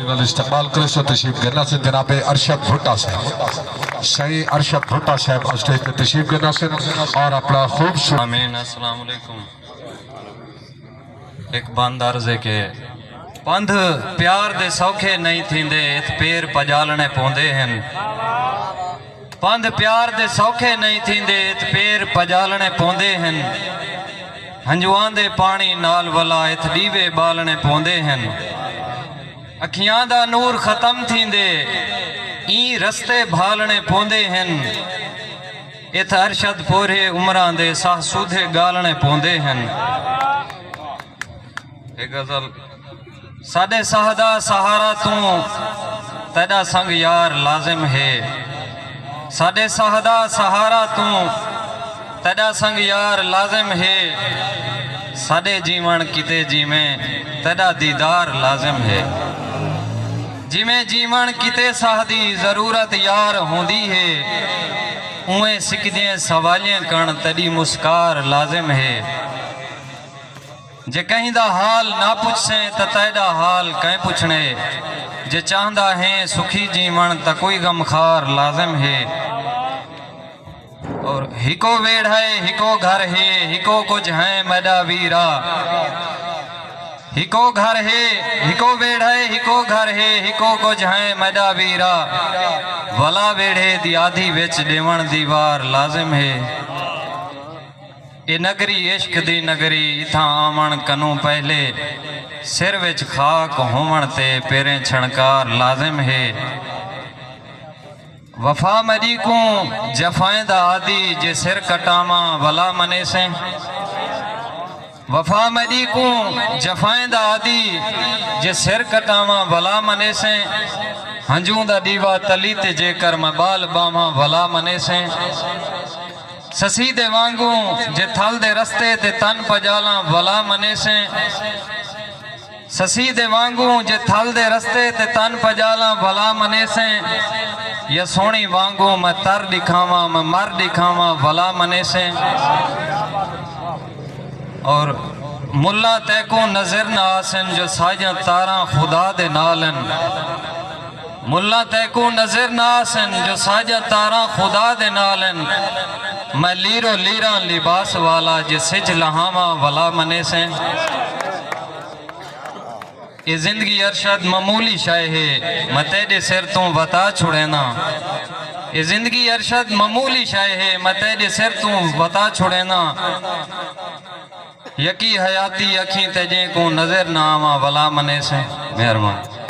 इस्तेमाल करे सो तशरीफ गिरना से जनाब अरशद भुट्टा साहब, सही अरशद भुट्टा साहब स्टेज पे तशरीफ गिरना से और अपना खूब। आमीन। अस्सलाम वालेकुम। एक बंद अर्ज़े के पंध प्यार दे सौखे नहीं थींदे, इत पेर पजालने पौंदे हैं। पंध प्यार दे सौखे नहीं थींदे, इत पेर पजालने पौंदे हैं। हंजुआं दे पानी नाल वला इत दीवे बालने पौंदे हैं। अखियां दा नूर खत्म थींदे, ई रस्ते भालने पौंदे हैं। इत अरशद पूरे उमरां दे साह सूधे गालने पौंदे हैं। एक गजल साडे साहदा सहारा तू तेरा संग यार लाजिम है। साडे साहदा सहारा तू तेरा संग यार लाजिम है। साडे जीवन किते जीवें तेरा दीदार लाजिम है। जिमें जीवन किते साहदी जरूरत यार होंदी है, उवें सिकदे सवालियां कण तेरी मुस्कार लाजिम है। जे कहीं दा हाल ना पुछसे त तेरा हाल कहीं पुछने। जे चाहदा है सुखी जीवन त कोई गमखार लाजिम है। और हिको वेड़ है हिको घर है, हिको कुछ है मैडा वीरा। हिको घर है हिको वेड़ है हिको घर है, हिको कुछ है मैडा वीरा। वला वेड़े दी आधी विच देवण दीवार लाजिम है। ये नगरी इश्क दी नगरी, इथा आवन कनू पहले सिर विच खाक होवन ते पेरें छणकार लाजिम है। वफा मरी को जफाएं दा आदि, जे सिर कटावा वला मने से। वफा मरी को जफाएं दा आदि, जे सिर कटावा वला मने से। हंजू दा दीवा तली ते जेकर मैं बाल बावा वला मने से। ससी दे वांगू जे थल दे रस्ते ते तन पजाला वला मने से। ससी दे वांगू जे थल दे रस्ते ते तन पजाला वला मने से। या सोनी वांगू मैं तर दिखावा मैं मर दिखावा वला मने से। और मुल्ला तैको नजर ना आसन, जो साजा तारा खुदा दे नालन। मुल्ला तैको नजर ना आसन, जो साजा तारा खुदा दे नालन। मैं लीरो लीरा लिबास वाला, जे सिज लहावा वला मने से। ये जिंदगी अरशद मामूली शाय है, मैं तेरे सिर तू बता छुड़ेना। ये जिंदगी अरशद मामूली शाय है, मैं तेरे सिर तू बता छुड़ेना। यकी हयाती अखी तेजे को नजर ना आवा वला मने से। मेहरबान।